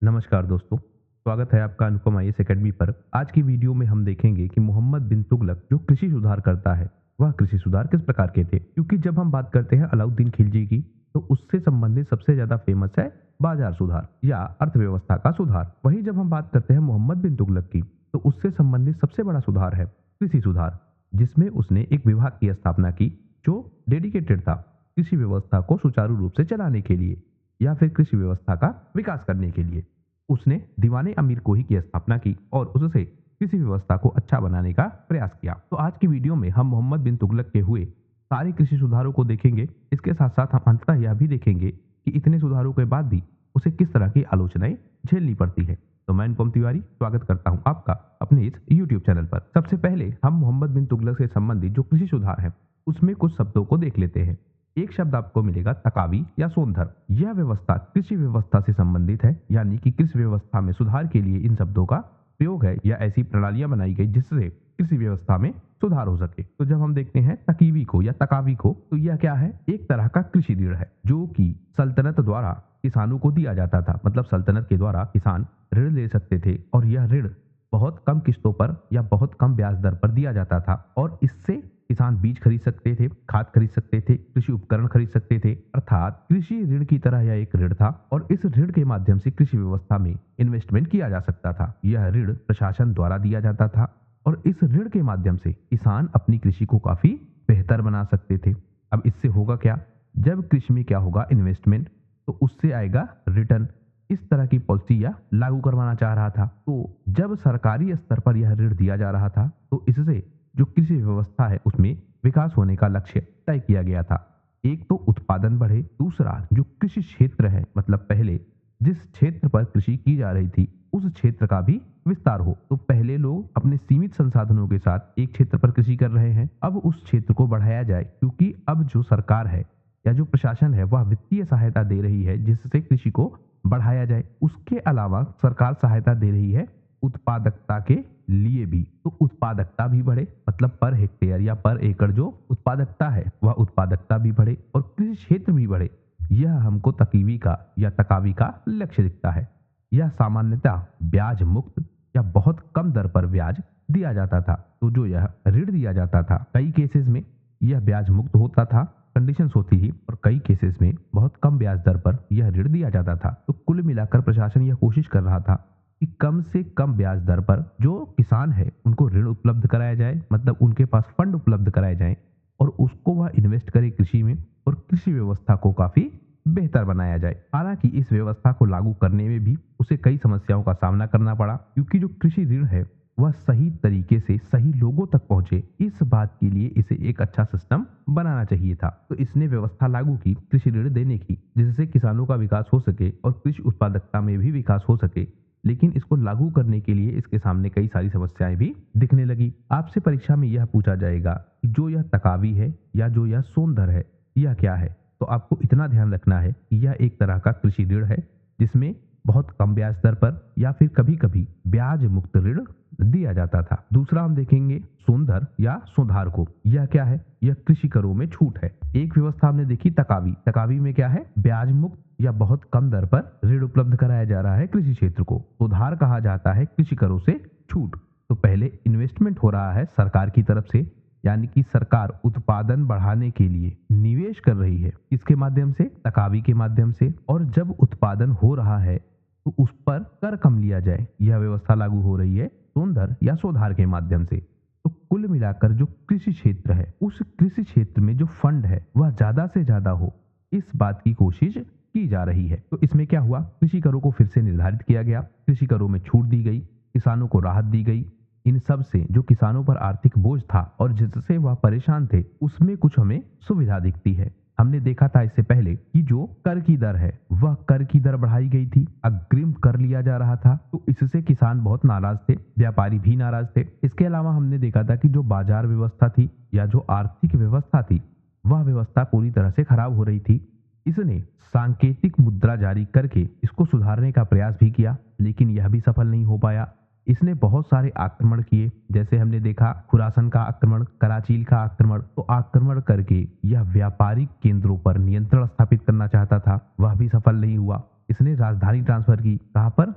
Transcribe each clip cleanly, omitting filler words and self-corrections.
नमस्कार दोस्तों, स्वागत है आपका अनुपम आईएएस एकेडमी पर। आज की वीडियो में हम देखेंगे कि मोहम्मद बिन तुगलक जो कृषि सुधार करता है, वह कृषि सुधार किस प्रकार के थे। क्योंकि जब हम बात करते हैं अलाउद्दीन खिलजी की, तो उससे संबंधित सबसे ज्यादा फेमस है बाजार सुधार या अर्थव्यवस्था का सुधार। वहीं जब हम बात करते हैं मोहम्मद बिन तुगलक की, तो उससे संबंधित सबसे बड़ा सुधार है कृषि सुधार, जिसमें उसने एक विभाग की स्थापना की जो डेडिकेटेड था कृषि व्यवस्था को सुचारू रूप से चलाने के लिए या फिर कृषि व्यवस्था का विकास करने के लिए। उसने दीवाने अमीर कोही की स्थापना की और उससे कृषि व्यवस्था को अच्छा बनाने का प्रयास किया। तो आज की वीडियो में हम मोहम्मद बिन तुगलक के हुए सारे कृषि सुधारों को देखेंगे। इसके साथ साथ हम अंततः यह भी देखेंगे कि इतने सुधारों के बाद भी उसे किस तरह की आलोचनाएं झेलनी पड़ती है। तो मैं अनुपम तिवारी स्वागत करता हूं आपका अपने इस YouTube चैनल पर। सबसे पहले हम मोहम्मद बिन तुगलक से संबंधित जो कृषि सुधार है उसमें कुछ शब्दों को देख लेते हैं। एक शब्द आपको मिलेगा तकावी या सोनधर। यह व्यवस्था कृषि व्यवस्था से संबंधित है, यानी कि कृषि व्यवस्था में सुधार के लिए इन शब्दों का प्रयोग है या ऐसी प्रणालियां बनाई गई जिससे कृषि व्यवस्था में सुधार हो सके। तो जब हम देखते हैं तकीवी को या तकावी को, तो यह क्या है? एक तरह का कृषि ऋण है जो कि सल्तनत द्वारा किसानों को दिया जाता था। मतलब सल्तनत के द्वारा किसान ऋण ले सकते थे और यह ऋण बहुत कम किस्तों पर या बहुत कम ब्याज दर पर दिया जाता था और इससे किसान बीज खरीद सकते थे, खाद खरीद सकते थे, कृषि उपकरण खरीद सकते थे। अर्थात कृषि ऋण की तरह यह एक ऋण था और इस ऋण के माध्यम से कृषि व्यवस्था में इन्वेस्टमेंट किया जा सकता था। यह ऋण प्रशासन द्वारा दिया जाता था और इस ऋण के माध्यम से किसान अपनी कृषि को काफी बेहतर बना सकते थे। अब इससे होगा क्या? जब कृषि में क्या होगा? इन्वेस्टमेंट, तो उससे आएगा रिटर्न। इस तरह की पॉलिसी या लागू करवाना चाह रहा था। तो जब सरकारी स्तर पर यह ऋण दिया जा रहा था, तो इससे जो कृषि व्यवस्था है उसमें विकास होने का लक्ष्य तय किया गया था। एक तो उत्पादन बढ़े, दूसरा जो कृषि क्षेत्र है, मतलब पहले जिस क्षेत्र पर कृषि की जा रही थी उस क्षेत्र का भी विस्तार हो। तो पहले लोग अपने सीमित संसाधनों के साथ एक क्षेत्र पर कृषि कर रहे हैं, अब उस क्षेत्र को बढ़ाया जाए, क्योंकि अब जो सरकार है या जो प्रशासन है वह वित्तीय सहायता दे रही है जिससे कृषि को बढ़ाया जाए। उसके अलावा सरकार सहायता दे रही है उत्पादकता के लिए भी, तो उत्पादकता भी बढ़े, मतलब पर हेक्टेयर या पर एकड़ जो उत्पादकता है वह उत्पादकता भी बढ़े और कृषि क्षेत्र भी बढ़े। यह हमको तकीवी का या तकावी का लक्ष्य दिखता है। यह सामान्यतः ब्याज मुक्त या बहुत कम दर पर ब्याज दिया जाता था। तो जो यह ऋण दिया जाता था, कई केसेस में यह ब्याज मुक्त होता था, कंडीशंस होती ही, और कई केसेस में बहुत कम ब्याज दर पर यह ऋण दिया जाता था। तो कुल मिलाकर प्रशासन यह कोशिश कर रहा था कि कम से कम ब्याज दर पर जो किसान है उनको ऋण उपलब्ध कराया जाए, मतलब उनके पास फंड उपलब्ध कराए जाएं और उसको वह इन्वेस्ट करे कृषि में और कृषि व्यवस्था को काफी बेहतर बनाया जाए। हालांकि इस व्यवस्था को लागू करने में भी उसे कई समस्याओं का सामना करना पड़ा, क्योंकि जो कृषि ऋण है वह सही तरीके से सही लोगों तक पहुंचे, इस बात के लिए इसे एक अच्छा सिस्टम बनाना चाहिए था। तो इसने व्यवस्था लागू की कृषि ऋण देने की, जिससे किसानों का विकास हो सके और कृषि उत्पादकता में भी विकास हो सके। लेकिन इसको लागू करने के लिए इसके सामने कई सारी समस्याएं भी दिखने लगी। आपसे परीक्षा में यह पूछा जाएगा कि जो यह तकावी है या जो यह सोनधर है, यह क्या है? तो आपको इतना ध्यान रखना है कि यह एक तरह का कृषि ऋण है जिसमें बहुत कम ब्याज दर पर या फिर कभी कभी ब्याज मुक्त ऋण दिया जाता था। दूसरा हम देखेंगे सोनधर या सुधार को। यह क्या है? यह कृषि करों में छूट है। एक व्यवस्था हमने देखी तकावी। तकावी में क्या है? ब्याज मुक्त या बहुत कम दर पर ऋण उपलब्ध कराया जा रहा है कृषि क्षेत्र को। सुधार कहा जाता है कृषि करों से छूट। तो पहले इन्वेस्टमेंट हो रहा है सरकार की तरफ से, यानी कि सरकार उत्पादन बढ़ाने के लिए निवेश कर रही है। इसके माध्यम से, तकावी के माध्यम से, और जब उत्पादन हो रहा है तो उस पर कर कम लिया जाए। यह व्यवस्था लागू हो रही है सोनधर या सुधार के माध्यम से। तो कुल मिलाकर जो कृषि क्षेत्र है, उस कृषि क्षेत्र में जो फंड है वह ज्यादा से ज्यादा हो, इस बात की कोशिश की जा रही है। तो इसमें क्या हुआ? कृषि करों को फिर से निर्धारित किया गया, कृषि करों में छूट दी गई, किसानों को राहत दी गई। इन सब से जो किसानों पर आर्थिक बोझ था और जिससे वह परेशान थे, उसमें कुछ हमें सुविधा दिखती है। हमने देखा था इससे पहले कि जो कर की दर है वह कर की दर बढ़ाई गई थी, अग्रिम कर लिया जा रहा था। तो इससे किसान बहुत नाराज थे, व्यापारी भी नाराज थे। इसके अलावा हमने देखा था कि जो बाजार व्यवस्था थी या जो आर्थिक व्यवस्था थी, वह व्यवस्था पूरी तरह से खराब हो रही थी। इसने सांकेतिक मुद्रा जारी करके इसको सुधारने का प्रयास भी किया, लेकिन यह भी सफल नहीं हो पाया। इसने बहुत सारे आक्रमण किए, जैसे हमने देखा खुरासन का आक्रमण, कराचील का आक्रमण। तो आक्रमण करके यह व्यापारिक केंद्रों पर नियंत्रण स्थापित करना चाहता था, वह भी सफल नहीं हुआ। इसने राजधानी ट्रांसफर की, कहां पर?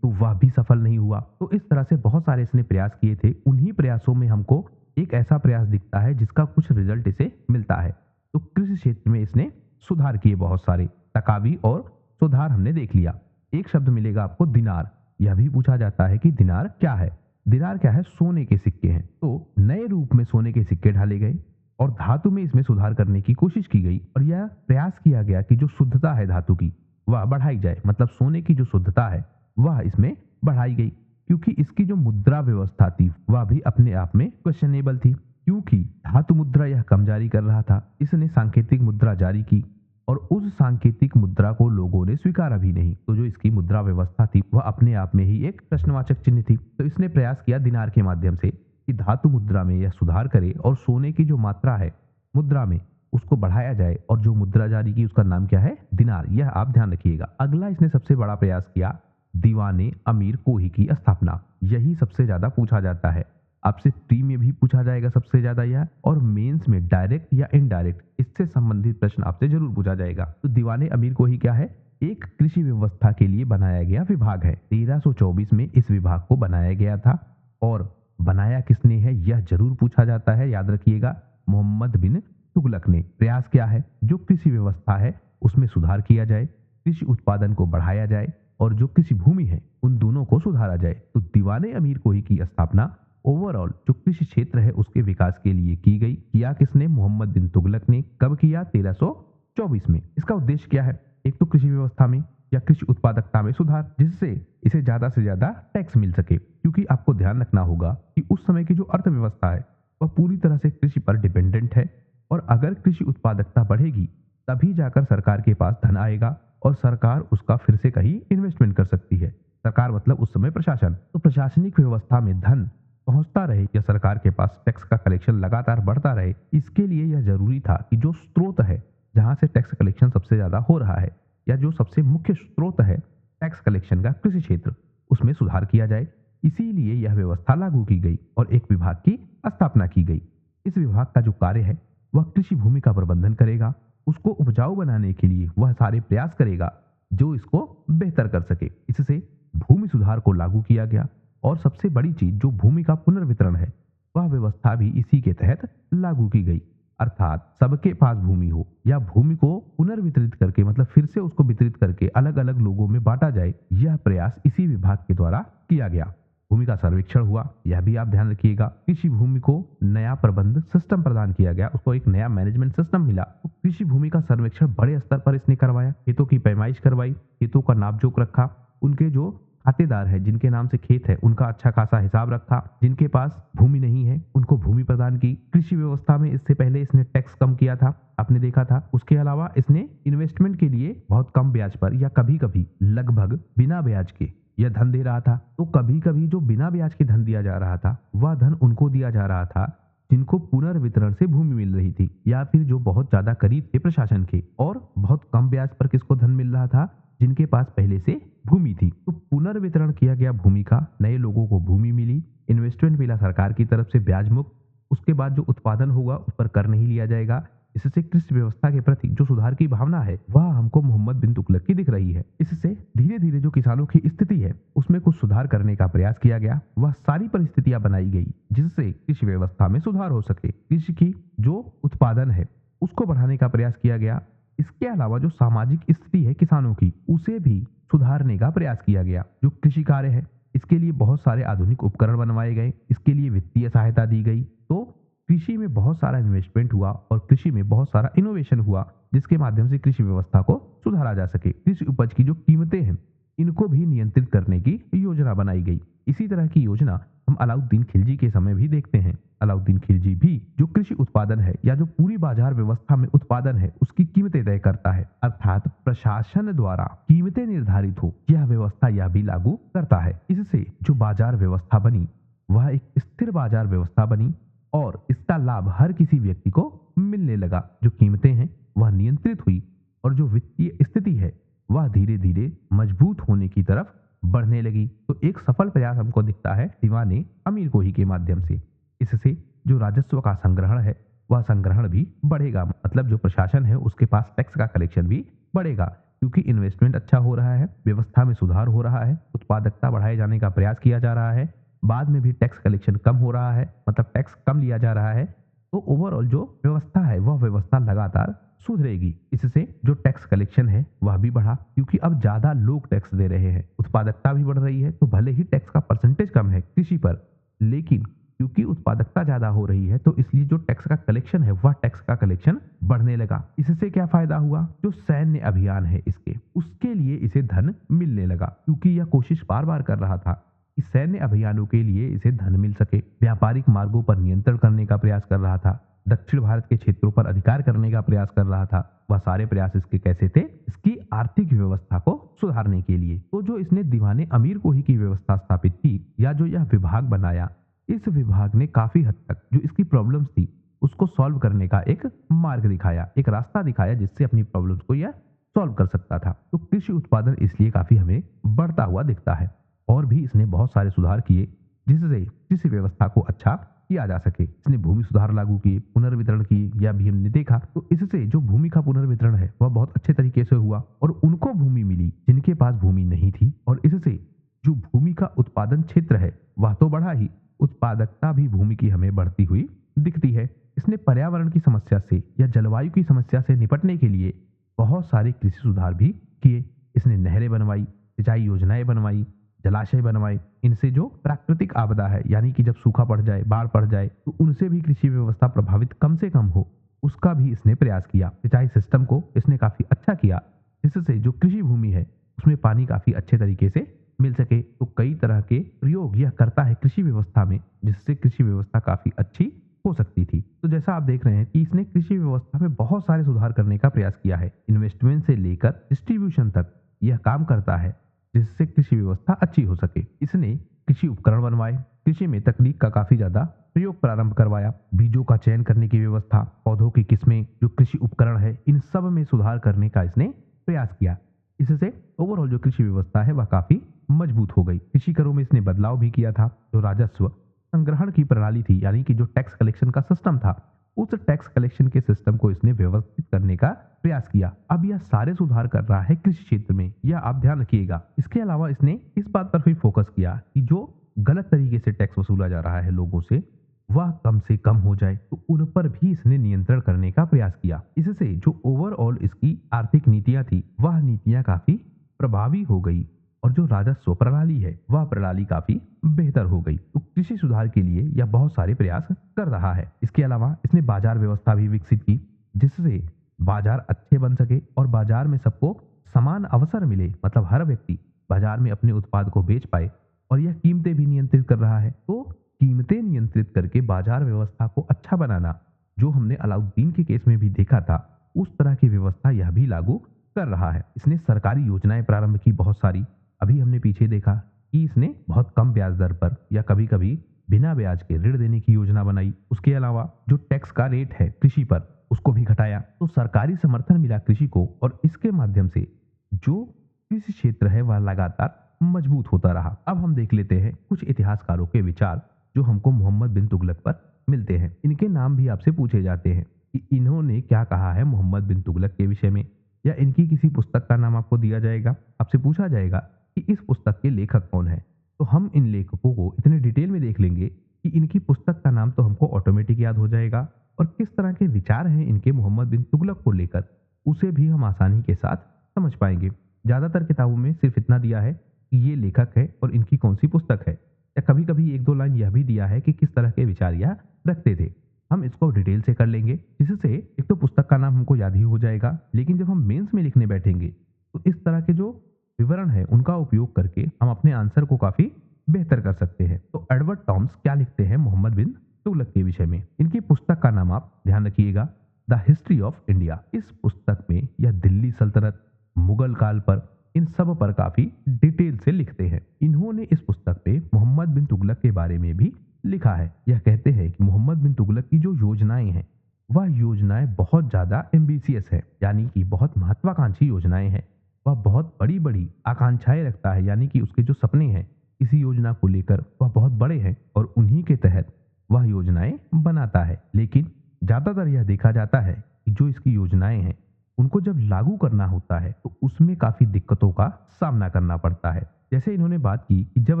वह भी सफल नहीं हुआ। तो इस तरह से बहुत सारे इसने प्रयास किए थे। उन्हीं प्रयासों में हमको एक ऐसा प्रयास दिखता है जिसका कुछ रिजल्ट इसे मिलता है। तो कृषि क्षेत्र में इसने सुधार किए बहुत सारे, तकावी और सुधार हमने देख लिया। एक शब्द मिलेगा आपको दिनार। यह भी पूछा जाता है कि दिनार क्या है। दिनार क्या है? सोने के सिक्के हैं। तो नए रूप में सोने के सिक्के ढाले गए और धातु में इसमें सुधार करने की कोशिश की गई और यह प्रयास किया गया कि जो शुद्धता है धातु की वह बढ़ाई जाए, मतलब सोने की जो शुद्धता है वह इसमें बढ़ाई गई, क्योंकि इसकी जो मुद्रा व्यवस्था थी वह भी अपने आप में क्वेश्चनेबल थी, क्योंकि धातु मुद्रा यह कम जारी कर रहा था। इसने सांकेतिक मुद्रा जारी की और उस सांकेतिक मुद्रा को लोगों ने स्वीकारा भी नहीं। तो जो इसकी मुद्रा व्यवस्था थी वह अपने आप में ही एक प्रश्नवाचक चिन्ह थी। तो इसने प्रयास किया दिनार के माध्यम से कि धातु मुद्रा में यह सुधार करे और सोने की जो मात्रा है मुद्रा में उसको बढ़ाया जाए, और जो मुद्रा जारी की उसका नाम क्या है? दिनार। यह आप ध्यान रखिएगा। अगला इसने सबसे बड़ा प्रयास किया दीवाने अमीर कोही की स्थापना। यही सबसे ज्यादा पूछा जाता है, आपसे प्री में भी पूछा जाएगा सबसे ज्यादा यह, और मेंस में डायरेक्ट या इनडायरेक्ट इससे संबंधित प्रश्न आपसे जरूर पूछा जाएगा। तो दीवाने अमीर कोही क्या है? एक कृषि व्यवस्था के लिए बनाया गया विभाग है। 1324 में इस विभाग को बनाया गया था, और बनाया किसने है यह जरूर पूछा जाता है, याद रखिएगा, मोहम्मद बिन तुगलक ने। प्रयास क्या है? जो कृषि व्यवस्था है उसमें सुधार किया जाए, कृषि उत्पादन को बढ़ाया जाए और जो कृषि भूमि है उन दोनों को सुधारा जाए। तो दीवाने अमीर कोही की स्थापना ओवरऑल जो कृषि क्षेत्र है उसके विकास के लिए की गई। किया किसने? मोहम्मद बिन तुगलक ने। कब किया? 1324 में। इसका उद्देश्य क्या है? एक तो कृषि व्यवस्था में या कृषि उत्पादकता में सुधार, जिससे इसे ज्यादा से ज्यादा टैक्स मिल सके, क्योंकि आपको ध्यान रखना होगा कि उस समय की जो अर्थव्यवस्था है वह पूरी तरह से कृषि पर डिपेंडेंट है, और अगर कृषि उत्पादकता बढ़ेगी तभी जाकर सरकार के पास धन आएगा और सरकार उसका फिर से कहीं इन्वेस्टमेंट कर सकती है। सरकार मतलब उस समय प्रशासन। तो प्रशासनिक व्यवस्था में धन पहुंचता रहे या सरकार के पास टैक्स का कलेक्शन लगातार बढ़ता रहे, इसके लिए यह जरूरी था कि जो स्रोत है जहां से टैक्स कलेक्शन सबसे ज्यादा हो रहा है, या जो सबसे मुख्य स्रोत है टैक्स कलेक्शन का, कृषि क्षेत्र, उसमें सुधार किया जाए। इसीलिए यह व्यवस्था लागू की गई और एक विभाग की स्थापना की गई। इस विभाग का जो कार्य है वह कृषि भूमि का प्रबंधन करेगा, उसको उपजाऊ बनाने के लिए वह सारे प्रयास करेगा जो इसको बेहतर कर सके। इससे भूमि सुधार को लागू किया गया, और सबसे बड़ी चीज जो भूमि का पुनर्वितरण है वह व्यवस्था भी इसी के तहत लागू की गई। अर्थात सबके पास भूमि हो, या भूमि को पुनर्वितरित करके मतलब फिर से उसको वितरित करके अलग अलग लोगों में बांटा जाए, यह प्रयास इसी विभाग के द्वारा किया गया। भूमि का सर्वेक्षण हुआ, यह भी आप ध्यान रखिएगा। कृषि भूमि को नया प्रबंध सिस्टम प्रदान किया गया, उसको एक नया मैनेजमेंट सिस्टम मिला। तो कृषि भूमि का सर्वेक्षण बड़े स्तर पर इसने करवाया, खेतों की पैमाइश करवाई, खेतों का नापजोक रखा, उनके जो खातेदार है जिनके नाम से खेत है उनका अच्छा खासा हिसाब रखा, जिनके पास भूमि नहीं है उनको भूमि प्रदान की। कृषि व्यवस्था में इससे पहले इसने टैक्स कम किया था, आपने देखा था। उसके अलावा इसने इन्वेस्टमेंट के लिए बहुत कम ब्याज पर या कभी कभी लगभग बिना ब्याज के यह धन दे रहा था। तो कभी कभी जो बिना ब्याज के धन दिया जा रहा था वह धन उनको दिया जा रहा था जिनको पुनर्वितरण से भूमि मिल रही थी, या फिर जो बहुत ज्यादा करीब थे प्रशासन के, और बहुत कम ब्याज पर किसको धन मिल रहा था? जिनके पास पहले से भूमि थी। तो पुनर्वितरण किया गया भूमि का, नए लोगों को भूमि मिली, इन्वेस्टमेंट मिला सरकार की तरफ से ब्याज मुक्त। उसके बाद जो उत्पादन होगा उस पर कर नहीं लिया जाएगा। इससे कृषि व्यवस्था के प्रति जो सुधार की भावना है वह हमको मोहम्मद बिन तुगलक की दिख रही है। इससे धीरे धीरे जो किसानों की स्थिति है उसमें कुछ सुधार करने का प्रयास किया गया। वह सारी परिस्थितियां बनाई गई जिससे कृषि व्यवस्था में सुधार हो सके। कृषि की जो उत्पादन है उसको बढ़ाने का प्रयास किया गया। इसके अलावा जो सामाजिक स्थिति है किसानों की उसे भी सुधारने का प्रयास किया गया। जो कृषि कार्य है इसके लिए बहुत सारे आधुनिक उपकरण बनवाए गए, इसके लिए वित्तीय सहायता दी गई। तो कृषि में बहुत सारा इन्वेस्टमेंट हुआ और कृषि में बहुत सारा इनोवेशन हुआ जिसके माध्यम से कृषि व्यवस्था को सुधारा जा सके। कृषि उपज की जो कीमतें हैं इनको भी नियंत्रित करने की योजना बनाई गई। इसी तरह की योजना हम अलाउद्दीन खिलजी के समय भी देखते हैं। अलाउद्दीन खिलजी भी जो कृषि उत्पादन है या जो पूरी बाजार व्यवस्था में उत्पादन है उसकी कीमतें तय करता है, अर्थात प्रशासन द्वारा कीमतें निर्धारित हो यह व्यवस्था यह भी लागू करता है। इससे जो बाजार व्यवस्था बनी वह एक स्थिर बाजार व्यवस्था बनी और इसका लाभ हर किसी व्यक्ति को मिलने लगा। जो कीमतें हैं वह नियंत्रित हुई और जो वित्तीय स्थिति है वह धीरे धीरे मजबूत होने की तरफ बढ़ने लगी। तो एक सफल प्रयास हमको दिखता है दीवाने अमीर कोही के माध्यम से। इससे जो राजस्व का संग्रहण है वह संग्रहण भी बढ़ेगा, मतलब जो प्रशासन है उसके पास टैक्स का कलेक्शन भी बढ़ेगा। क्योंकि इन्वेस्टमेंट अच्छा हो रहा है, व्यवस्था में सुधार हो रहा है, उत्पादकता बढ़ाए जाने का प्रयास किया जा रहा है, बाद में भी टैक्स कलेक्शन कम हो रहा है, मतलब टैक्स कम लिया जा रहा है, तो ओवरऑल जो व्यवस्था है वह व्यवस्था लगातार सुधरेगी। इससे जो टैक्स कलेक्शन है वह भी बढ़ा, क्योंकि अब ज्यादा लोग टैक्स दे रहे हैं, उत्पादकता भी बढ़ रही है, तो भले ही टैक्स का परसेंटेज कम है कृषि पर, लेकिन क्योंकि उत्पादकता ज्यादा हो रही है तो इसलिए जो टैक्स का कलेक्शन है वह टैक्स का कलेक्शन बढ़ने लगा। इससे क्या फायदा हुआ, जो सैन्य अभियान है इसके, उसके लिए इसे धन मिलने लगा, क्योंकि यह कोशिश बार बार कर रहा था कि सैन्य अभियानों के लिए इसे धन मिल सके। व्यापारिक मार्गों पर नियंत्रण करने का प्रयास कर रहा था, दक्षिण भारत के क्षेत्रों पर अधिकार करने का प्रयास कर रहा था। वह सारे प्रयास इसके कैसे थे, इसकी आर्थिक व्यवस्था को सुधारने के लिए। तो जो इसने दीवाने अमीर को ही की व्यवस्था स्थापित की, या जो यह विभाग बनाया, इस विभाग ने काफी हद तक जो इसकी प्रॉब्लम्स थी उसको सॉल्व करने का एक मार्ग दिखाया, एक रास्ता दिखाया, जिससे अपनी प्रॉब्लम्स को यह सॉल्व कर सकता था। तो कृषि उत्पादन इसलिए काफी हमें बढ़ता हुआ दिखता है। और भी इसने बहुत सारे सुधार किए जिससे कृषि व्यवस्था को अच्छा किया जा सके। इसने भूमि सुधार लागू किए, पुनर्वितरण किए, यह भी हमने देखा। तो इससे जो भूमि का पुनर्वितरण है वह बहुत अच्छे तरीके से हुआ और उनको भूमि मिली जिनके पास भूमि नहीं थी, और इससे जो भूमि का उत्पादन क्षेत्र है वह तो बढ़ा ही, उत्पादकता भी भूमि की हमें बढ़ती हुई दिखती है। इसने पर्यावरण की समस्या से या जलवायु की समस्या से निपटने के लिए बहुत सारे कृषि सुधार भी किए। इसने नहरें बनवाई, सिंचाई योजनाएं बनवाई, जलाशय बनवाए। इनसे जो प्राकृतिक आपदा है, यानी कि जब सूखा पड़ जाए, बाढ़ पड़ जाए, तो उनसे भी कृषि व्यवस्था प्रभावित कम से कम हो, उसका भी इसने प्रयास किया। सिंचाई सिस्टम को इसने काफी अच्छा किया, जिससे जो कृषि भूमि है उसमें पानी काफी अच्छे तरीके से मिल सके। तो कई तरह के प्रयोग यह करता है कृषि व्यवस्था में, जिससे कृषि व्यवस्था काफी अच्छी हो सकती थी। तो जैसा आप देख रहे हैं कि इसने कृषि व्यवस्था में बहुत सारे सुधार करने का प्रयास किया है। इन्वेस्टमेंट से लेकर डिस्ट्रीब्यूशन तक यह काम करता है, जिससे कृषि व्यवस्था अच्छी हो सके। इसने कृषि उपकरण बनवाए, कृषि में तकनीक का काफी ज्यादा प्रयोग प्रारंभ करवाया, बीजों का चयन करने की व्यवस्था, पौधों की किस्में, जो कृषि उपकरण है, इन सब में सुधार करने का इसने प्रयास किया। इससे ओवरऑल जो कृषि व्यवस्था है वह काफी मजबूत हो गई। कृषि करों में इसने बदलाव भी किया था। जो राजस्व संग्रहण की प्रणाली थी, यानी कि जो टैक्स कलेक्शन का सिस्टम था, उस टैक्स कलेक्शन के सिस्टम को इसने व्यवस्थित करने का प्रयास किया। अब यह सारे सुधार कर रहा है कृषि क्षेत्र में, यह आप ध्यान रखिएगा। इसके अलावा इसने इस बात पर भी फोकस किया कि जो गलत तरीके से टैक्स वसूला जा रहा है लोगों से, वह कम से कम हो जाए, तो उन पर भी इसने नियंत्रण करने का प्रयास किया। इससे जो ओवरऑल इसकी आर्थिक नीतियां थी वह नीतियां काफी प्रभावी हो गई, और जो राजस्व प्रणाली है वह प्रणाली काफी बेहतर हो गई। तो कृषि सुधार के लिए यह बहुत सारे प्रयास कर रहा है। इसके अलावा इसने बाजार व्यवस्था भी विकसित की, जिससे बाजार अच्छे बन सके और बाजार में सबको समान अवसर मिले, मतलब हर व्यक्ति बाजार में अपने उत्पाद को बेच पाए। और यह कीमतें भी नियंत्रित कर रहा है। तो कीमतें नियंत्रित करके बाजार व्यवस्था को अच्छा बनाना, जो हमने अलाउद्दीन के केस में भी देखा था, उस तरह की व्यवस्था यह भी लागू कर रहा है। इसने सरकारी योजनाएं प्रारंभ की बहुत सारी। अभी हमने पीछे देखा कि इसने बहुत कम ब्याज दर पर या कभी कभी बिना ब्याज के ऋण देने की योजना बनाई। उसके अलावा जो टैक्स का रेट है कृषि पर, उसको भी घटाया। तो सरकारी समर्थन मिला कृषि को, और इसके माध्यम से जो कृषि क्षेत्र है वह लगातार मजबूत होता रहा। अब हम देख लेते हैं कुछ इतिहासकारों के विचार जो हमको मोहम्मद बिन तुगलक पर मिलते हैं। इनके नाम भी आपसे पूछे जाते हैं कि इन्होंने क्या कहा है मोहम्मद बिन तुगलक के विषय में, या इनकी किसी पुस्तक का नाम आपको दिया जाएगा। आपसे पूछा जाएगा कि इस पुस्तक के लेखक कौन है, तो हम इन लेखकों को इतने डिटेल में देख लेंगे कि इनकी पुस्तक का नाम तो हमको ऑटोमेटिक याद हो जाएगा, और किस तरह के विचार हैं इनके मोहम्मद बिन तुगलक को लेकर, उसे भी हम आसानी के साथ समझ पाएंगे। ज्यादातर किताबों में सिर्फ इतना दिया है कि ये लेखक है और इनकी कौन सी पुस्तक है, या कभी कभी एक दो लाइन यह भी दिया है कि किस तरह के विचार यह रखते थे। हम इसको डिटेल से कर लेंगे, जिससे एक तो पुस्तक का नाम हमको याद ही हो जाएगा, लेकिन जब हम मेंस में लिखने बैठेंगे तो इस तरह के जो विवरण है उनका उपयोग करके हम अपने आंसर को काफी बेहतर कर सकते हैं। तो एडवर्ड टॉम्स क्या लिखते हैं मोहम्मद बिन तुगलक के विषय में, इनकी पुस्तक का नाम आप ध्यान रखिएगा, द हिस्ट्री ऑफ इंडिया। इस पुस्तक में यह दिल्ली सल्तनत, मुगल काल पर, इन सब पर काफी डिटेल से लिखते हैं। इन्होंने इस पुस्तक पे मोहम्मद बिन तुगलक के बारे में भी लिखा है। यह कहते हैं कि मोहम्मद बिन तुगलक की जो योजनाएं हैं वह योजनाएं बहुत ज्यादा एम्बिशियस है, यानी कि बहुत महत्वाकांक्षी योजनाएं हैं। वह बहुत बड़ी बड़ी आकांक्षाएं रखता है, यानी कि उसके जो सपने हैं इसी योजना को लेकर वह बहुत बड़े हैं, और उन्हीं के तहत वह योजनाएं बनाता है। लेकिन ज्यादातर यह देखा जाता है कि जो इसकी योजनाएं हैं उनको जब लागू करना होता है तो उसमें काफी दिक्कतों का सामना करना पड़ता है। जैसे इन्होंने बात की कि जब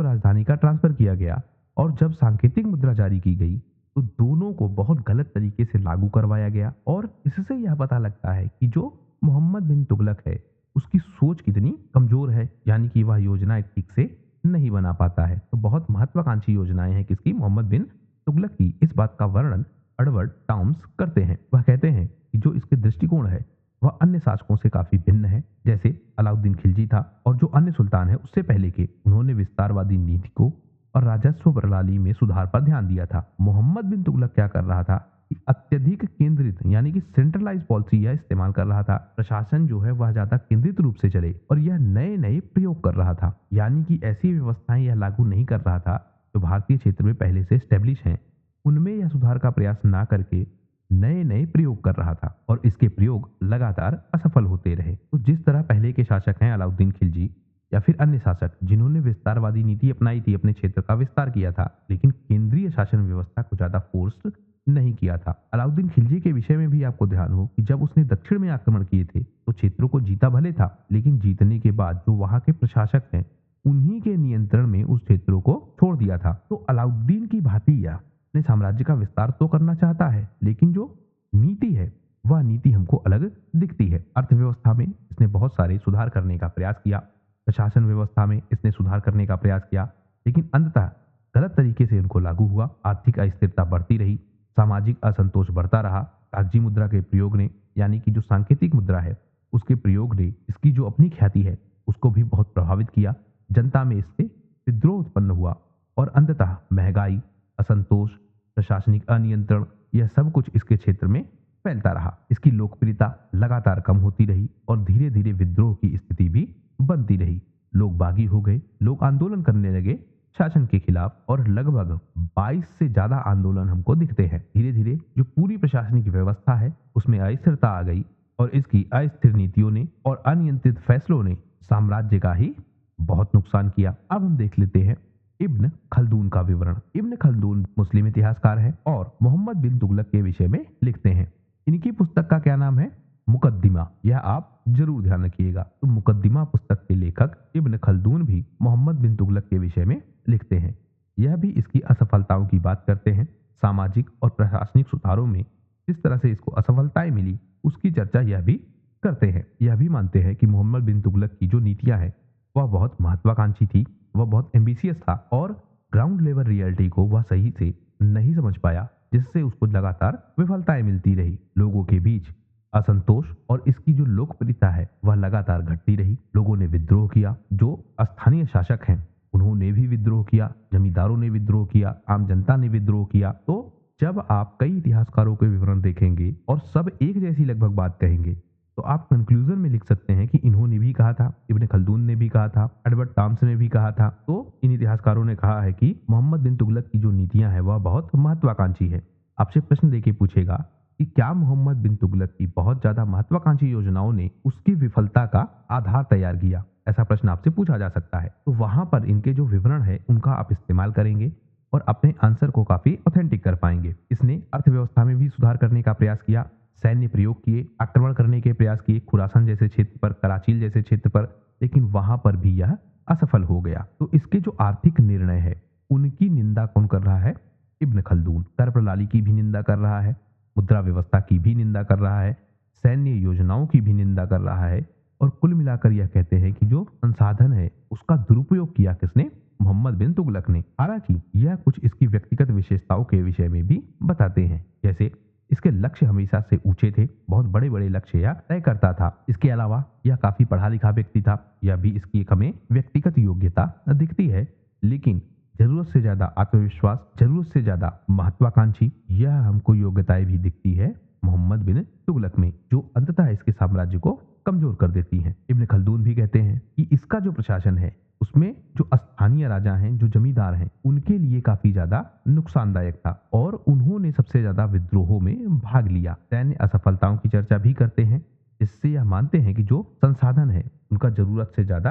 राजधानी का ट्रांसफर किया गया और जब सांकेतिक मुद्रा जारी की गई तो दोनों को बहुत गलत तरीके से लागू करवाया गया और इससे यह पता लगता है कि जो मोहम्मद बिन तुगलक है उसकी सोच कितनी कमजोर है, यानी कि वह योजनाएं ठीक से नहीं बना पाता है। तो बहुत महत्वाकांक्षी योजनाएं हैं किसकी, मोहम्मद बिन तुगलक की। इस बात का वर्णन एडवर्ड टाउम्स करते हैं। वह कहते हैं कि जो इसके दृष्टिकोण है वह अन्य शासकों से काफी भिन्न है। जैसे अलाउद्दीन खिलजी था और जो अन्य सुल्तान है उससे पहले के, उन्होंने विस्तारवादी नीति को और राजस्व प्रणाली में सुधार पर ध्यान दिया था। मोहम्मद बिन तुगलक क्या कर रहा था कि अत्यधिक केंद्रित यानी कि सेंट्रलाइज पॉलिसी यह इस्तेमाल कर रहा था। प्रशासन जो है वह ज्यादा केंद्रित रूप से चले और यह नए नए प्रयोग कर रहा था, यानी कि ऐसी व्यवस्थाएं यह लागू नहीं कर रहा था जो भारतीय क्षेत्र में पहले से स्टेब्लिश हैं। उनमें यह सुधार का प्रयास ना करके नए नए प्रयोग कर रहा था और इसके प्रयोग लगातार असफल होते रहे। तो जिस तरह पहले के शासक हैं अलाउद्दीन खिलजी या फिर अन्य शासक जिन्होंने विस्तारवादी नीति अपनाई थी, अपने क्षेत्र का विस्तार किया था, लेकिन केंद्रीय शासन व्यवस्था को ज्यादा फोर्स नहीं किया था। अलाउद्दीन खिलजी के विषय में भी आपको ध्यान हो कि जब उसने दक्षिण में आक्रमण किए थे तो क्षेत्रों को जीता भले था, लेकिन जीतने के बाद जो वहां के प्रशासक हैं उन्हीं के नियंत्रण में उस क्षेत्रों को छोड़ दिया था। तो अलाउद्दीन की भांति यह अपने साम्राज्य का विस्तार तो करना चाहता है, लेकिन जो नीति है वह नीति हमको अलग दिखती है। अर्थव्यवस्था में इसने बहुत सारे सुधार करने का प्रयास किया, प्रशासन व्यवस्था में इसने सुधार करने का प्रयास किया, लेकिन अंततः गलत तरीके से इनको लागू हुआ। आर्थिक अस्थिरता बढ़ती रही, सामाजिक असंतोष बढ़ता रहा। कागजी मुद्रा के प्रयोग ने, यानी कि जो सांकेतिक मुद्रा है उसके प्रयोग ने इसकी जो अपनी ख्याति है उसको भी बहुत प्रभावित किया। जनता में इससे विद्रोह उत्पन्न हुआ और अंततः महंगाई, असंतोष, प्रशासनिक अनियंत्रण, यह सब कुछ इसके क्षेत्र में फैलता रहा। इसकी लोकप्रियता लगातार कम होती रही और धीरे धीरे विद्रोह की स्थिति भी बनती रही। लोग बागी हो गए, लोग आंदोलन करने लगे शासन के खिलाफ और लगभग 22 से ज्यादा आंदोलन हमको दिखते हैं। धीरे धीरे जो पूरी प्रशासनिक व्यवस्था है उसमें अस्थिरता आ गई और इसकी अस्थिर नीतियों ने और अनियंत्रित फैसलों ने साम्राज्य का ही बहुत नुकसान किया। अब हम देख लेते हैं इब्न खल्दून का विवरण। इब्न खल्दून मुस्लिम इतिहासकार है और मोहम्मद बिन तुगलक के विषय में लिखते हैं। इनकी पुस्तक का क्या नाम है, मुकद्दिमा। यह आप जरूर ध्यान रखिएगा। तो मुकद्दिमा पुस्तक के लेखक इब्न खल्दून भी मोहम्मद बिन तुगलक के विषय में लिखते हैं। यह भी इसकी असफलताओं की बात करते हैं। सामाजिक और प्रशासनिक सुधारों में जिस तरह से इसको असफलताएं मिली उसकी चर्चा यह भी करते हैं। यह भी मानते हैं कि मोहम्मद बिन तुगलक की जो नीतियां हैं वह बहुत महत्वाकांक्षी थी, वह बहुत एम्बिशियस था और ग्राउंड लेवल रियलिटी को वह सही से नहीं समझ पाया, जिससे उसको लगातार विफलताएं मिलती रही। लोगों के बीच असंतोष और इसकी जो लोकप्रियता है वह लगातार घटती रही। लोगों ने विद्रोह किया, जो स्थानीय शासक हैं उन्होंने भी विद्रोह किया, जमींदारों ने विद्रोह किया, आम जनता ने विद्रोह किया। तो जब आप कई इतिहासकारों के विवरण देखेंगे और सब एक जैसी लगभग बात कहेंगे तो आप कंक्लूजन में लिख सकते हैं कि इन्होंने भी कहा था, इब्न खल्दून ने भी कहा था, एडवर्ड टाम्स ने भी कहा था। तो इन इतिहासकारों ने कहा है कि मोहम्मद बिन तुगलक की जो नीतियां हैं वह बहुत महत्वाकांक्षी है। आपसे प्रश्न देके पूछेगा कि क्या मोहम्मद बिन तुगलक की बहुत ज्यादा महत्वाकांक्षी योजनाओं ने उसकी विफलता का आधार तैयार किया, ऐसा प्रश्न आपसे पूछा जा सकता है। तो वहां पर इनके जो विवरण है उनका आप इस्तेमाल करेंगे और अपने आंसर को काफी ऑथेंटिक कर पाएंगे। इसने अर्थव्यवस्था में भी सुधार करने का प्रयास किया, सैन्य प्रयोग किए, आक्रमण करने के प्रयास किए खुरासान जैसे क्षेत्र पर, कराचील जैसे क्षेत्र पर, लेकिन वहां पर भी यह असफल हो गया। तो इसके जो आर्थिक निर्णय है उनकी निंदा कौन कर रहा है, इब्न खल्दून। कर प्रणाली की भी निंदा कर रहा है, मुद्रा व्यवस्था की भी निंदा कर रहा है, सैन्य योजनाओं की भी निंदा कर रहा है और कुल मिलाकर यह कहते हैं कि जो संसाधन है उसका दुरुपयोग किया किसने, मोहम्मद बिन तुगलक ने। हालांकि यह कुछ इसकी व्यक्तिगत विशेषताओं के विषय में भी बताते हैं, जैसे इसके लक्ष्य हमेशा से ऊंचे थे, बहुत बड़े बड़े लक्ष्य यह तय करता था। इसके अलावा यह काफी पढ़ा लिखा व्यक्ति था, यह भी इसकी एक हमें व्यक्तिगत योग्यता दिखती है। लेकिन जरूरत से ज्यादा आत्मविश्वास, जरूरत से ज्यादा महत्वाकांक्षी, यह हमको योग्यताएं भी दिखती है मोहम्मद बिन तुगलक में, जो अंततः इसके साम्राज्य को कमजोर कर देती हैं। इब्न खल्दून भी कहते हैं कि इसका जो प्रशासन है उसमें जो स्थानीय राजा हैं, जो जमींदार हैं, उनके लिए काफी ज्यादा नुकसानदायक था और उन्होंने सबसे ज्यादा विद्रोहों में भाग लिया। सैन्य असफलताओं की चर्चा भी करते हैं, इससे यह मानते हैं कि जो संसाधन है उनका जरूरत से ज्यादा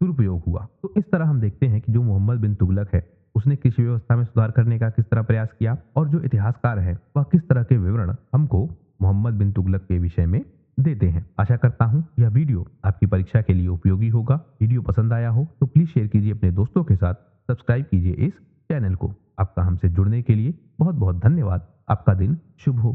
दुरुपयोग हुआ। तो इस तरह हम देखते हैं कि जो मोहम्मद बिन तुगलक है उसने कृषि व्यवस्था में सुधार करने का किस तरह प्रयास किया और जो इतिहासकार है वह किस तरह के विवरण हमको मोहम्मद बिन तुगलक के विषय में देते हैं। आशा करता हूँ यह वीडियो आपकी परीक्षा के लिए उपयोगी होगा। वीडियो पसंद आया हो तो प्लीज शेयर कीजिए अपने दोस्तों के साथ, सब्सक्राइब कीजिए इस चैनल को। आपका हमसे जुड़ने के लिए बहुत बहुत धन्यवाद। आपका दिन शुभ हो।